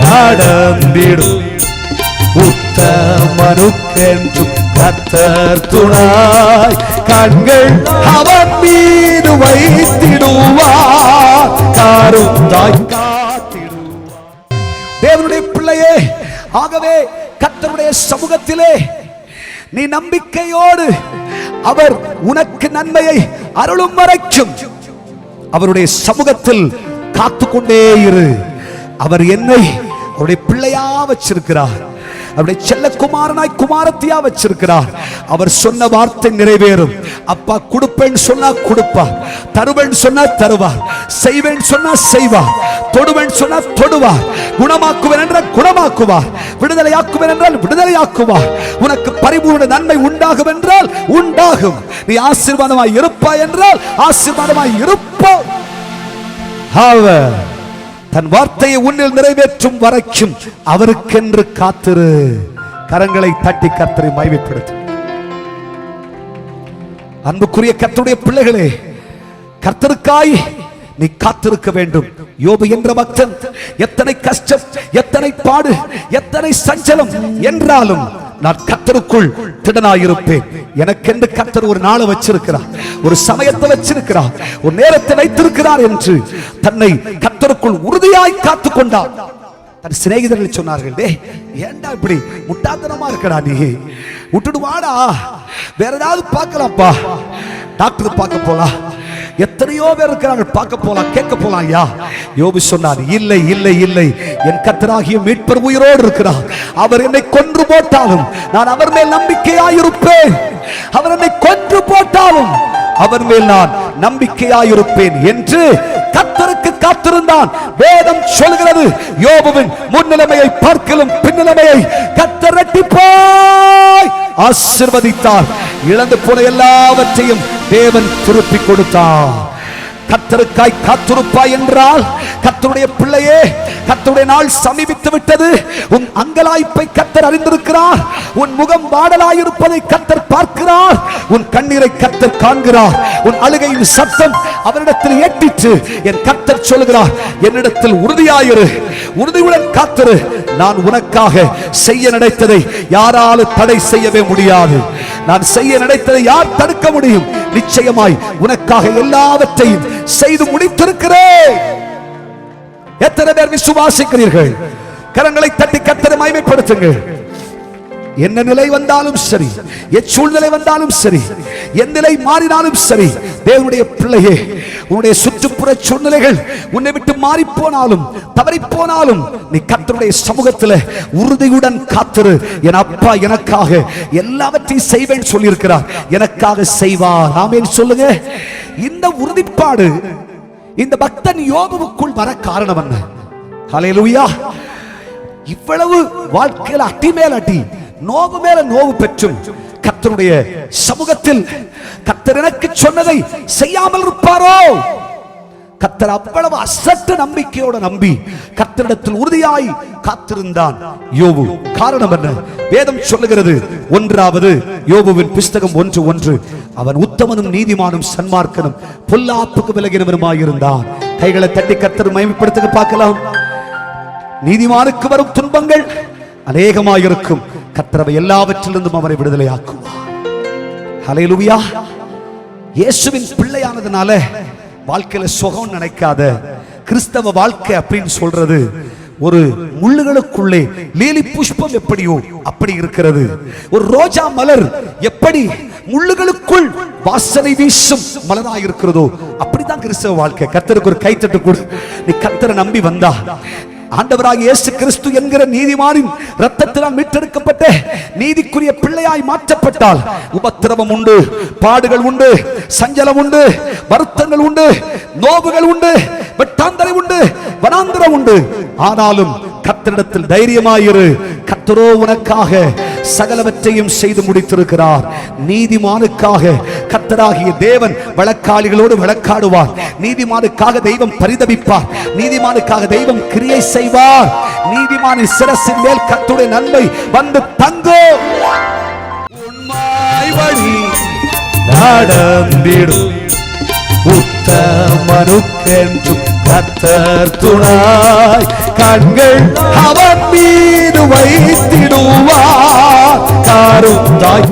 நடந்திடும். உத்தமனுக்கென்றும் கர்த்தர் துணாய், கண்கள் அவன் மீது வைத்திடுவார், கருத்தாய் காத்திடுவார். தேவனுடைய பிள்ளையே, ஆகவே கர்த்தருடைய சமூகத்திலே நீ நம்பிக்கையோடு அவர் உனக்கு நன்மையை அருளும் வரைக்கும் அவருடைய சமூகத்தில் காத்துக்கொண்டே இரு. அவர் என்னை அவருடைய பிள்ளையா வச்சிருக்கிறார், அவருடைய செல்ல குமாரனாய் குமாரத்தியா வச்சிருக்கிறார். அவர் சொன்ன வார்த்தை நிறைவேறும். அப்பா கொடுப்பேன் சொன்னா கொடுப்பார், தருவேன் சொன்னா தருவார், செய்வேன் சொன்னா செய்வார், தொடுவேன் சொன்னா தொடுவார், குணமாக்குவேன் என்றால் குணமாக்குவார், விடுதலையாக்குவேன் என்றால் விடுதலையாக்குவார். உனக்கு பரிபூர்ண நன்மை உண்டாகும் என்றால் உண்டாகும். நீ ஆசீர்வாதமாய் இருப்பாய் என்றால் ஆசீர்வாதமாய் இருப்பாய். அவர் தன் வார்த்தையை உன்னில் நிறைவேற்றும் வரைக்கும் அவருக்கென்று காத்திரு. கரங்களை தட்டி கர்த்தரை மகிமைப்படுத்து. அன்புக்குரிய கர்த்தருடைய பிள்ளைகளே, கர்த்தருக்காய் நீ காத்திருக்க வேண்டும். யோபு என்ற பக்தன் எத்தனை கஷ்டம், எத்தனை பாடு, எத்தனை சஞ்சலம் என்றாலும் நான் கர்த்தருக்குள் திடனாயிருப்பேன். எனக்கென்று கர்த்தர் ஒரு நாளை வச்சிருக்கிறார், ஒரு சமயத்தை வச்சிருக்கிறார், ஒரு நேரத்தை வைத்திருக்கிறார் என்று தன்னை கர்த்தருக்குள் உறுதியாய் காத்து கொண்டார். தன் சிநேகிதர்கள் சொன்னார்கள், டே ஏண்டா இப்படி முட்டாத்தனமா இருக்கடா, நீ விட்டுடு வாடா, வேற ஏதாவது பார்க்கலாம்ப்பா, டாக்டர் பார்க்க போலாம், எத்தனையோ பேர் இருக்கிறாங்க, பார்க்க போலாம், கேட்க போலாம். ஐயா யோபு சொன்னார், இல்லை இல்லை இல்லை, என் கர்த்தராகிய மீட்பர் உயிரோடு இருக்கிறார். அவர் என்னை கொன்று போட்டாலும் நான் அவர் மேல் நம்பிக்கையாயிருப்பேன், அவர் என்னை கொன்று போட்டாலும் அவர் மேல் நான் நம்பிக்கையாயிருப்பேன் என்று கர்த்தருக்கு காத்திருந்தான். வேதம் சொல்கிறது, யோபுவின் முன்னிலைமையை பார்க்கலும் பின்னிலைமையை கர்த்தர் இரட்டிப்பாய் ஆசீர்வதித்தார். இழந்து போன எல்லாவற்றையும் தேவன் திருப்பி கொடுத்தார். கர்த்தருக்காய் காத்திருப்பாய் என்றால், கர்த்தருடைய பிள்ளையே, கர்த்தருடைய நாள் சமீபித்து விட்டது. உன் அங்கலாய்ப்பை கர்த்தர் அறிந்திருக்கிறார். உன் முகம் வாடலாயிருப்பதை கர்த்தர் பார்க்கிறார். உன் கண்ணீரை கர்த்தர் காண்கிறார். உன் அழுகையின் சத்தம் அவரிடத்தில் ஏற்றிற்று. என் கர்த்தர் சொல்கிறார், என்னிடத்தில் உறுதியாயிரு, உறுதியுடன் காத்திரு. நான் உனக்காக செய்ய நினைத்ததை யாராலும் தடை செய்யவே முடியாது. நான் செய்ய நினைத்ததை யார் தடுக்க முடியும்? நிச்சயமாய் உனக்காக எல்லாவற்றையும் செய்து முடித்திருக்கிறேன். எத்தனை பேர் விசுவாசிக்கிறீர்கள்? கரங்களை தட்டி கர்த்தரை மகிமைப்படுத்துங்கள். என்ன நிலை வந்தாலும் சரி, சூழ்நிலை வந்தாலும் சரி, எந்த நிலை மாறினாலும் சரி, தேவனுடைய பிள்ளையே, உன்னுடைய சுற்றுப்புற சூழ்நிலைகள் உன்னை விட்டு மாறி போனாலும் தவறி போனாலும் நீ கர்த்தருடைய சமூகத்தில் உறுதியுடன் காத்திரு. என் அப்பா எனக்காக எல்லாவற்றையும் செய்வேன் சொல்லியிருக்கிறார், எனக்காக செய்வார். ஆமென் சொல்லுங்க. இந்த உறுதிப்பாடு இந்த பக்தன் யோபுவுக்குள் வர காரணம் என்ன? ஹல்லேலூயா. இவ்வளவு வாழ்க்கையில் அடி மேல் அடி, நோவு மேல நோவு பெற்றும் கர்த்தருடைய சமூகத்தில் கர்த்தர் எனக்கு சொன்னதை செய்யாமல் இருப்பாரோ? கர்த்தர் அவ்வளவு அசட்டு நம்பிக்கையோட நம்பி கர்த்தரிடத்தில் உறுதியாய் காத்திருந்தான் யோபு. காரணம் என்ன? வேதம் சொல்லுகிறது, ஒன்றாவது யோபுவின் புஸ்தகம் 1:1, அவன் உத்தமனும் நீதிமானும் சன்மார்க்கனும் பொல்லாப்புக்கு விலகினவனுமாயிருந்தான். கைகளை தட்டி கர்த்தர் மகிமைப்படுத்த பார்க்கலாம். நீதிமானுக்கு வரும் துன்பங்கள் அநேகமாயிருக்கும், கர்த்தர் எல்லாவற்றிலிருந்தும் அவரை விடுதலையாக்குவார். ஹல்லேலூயா. இயேசுவின் பிள்ளையானதுனால வாழ்க்கையில சுகம் நினைக்காத. கிறிஸ்தவ வாழ்க்கை அப்படின்னு சொல்றது ஒரு முள்ளுகளுக்குள்ளே லீலி புஷ்பம் எப்படியோ அப்படி இருக்கிறது. ஒரு ரோஜா மலர் எப்படி முள்ளுகளுக்குள் வாசனை வீசும் மலராக இருக்கிறதோ அப்படிதான் கிறிஸ்தவ வாழ்க்கை. கர்த்தருக்கு ஒரு கைத்தட்டு கொடு. நீ கர்த்தரை நம்பி வந்தா, ஆண்டவராகிய இயேசு கிறிஸ்து என்கிற நீதிமானின் இரத்தத்தினால் மீட்டெடுக்கப்பட்ட நீதிக்குரிய பிள்ளையாய் மாற்றப்பட்டால் உபத்திரவம் உண்டு, பாடுகள் உண்டு, சஞ்சலம் உண்டு, வருத்தங்கள் உண்டு, நோவுகள் உண்டு, வெட்டாந்தரை உண்டு, வனாந்தரம் உண்டு. ஆனாலும் கர்த்தரிடத்தில் தைரியமாயிரு. கர்த்தரோ உனக்காக சகலவற்றையும் செய்து முடித்திருக்கிறார். நீதிமானுக்காக கர்த்தராகிய தேவன் வழக்காளிகளோடு வழக்காடுவார். நீதிமானுக்காக தெய்வம் பரிதபிப்பார். நீதிமானுக்காக தெய்வம் கிரியை செய்வார். நீதிமானின் சிரசின் மேல் கர்த்தருடைய நன்மை வந்து தங்கும். உண்மை வழி நடந்திடும் உத்தமனுக்கென்றும் கர்த்தர் துணாய், கண்கள் அவன் மீது வைத்திடுவார். கருத்தாய்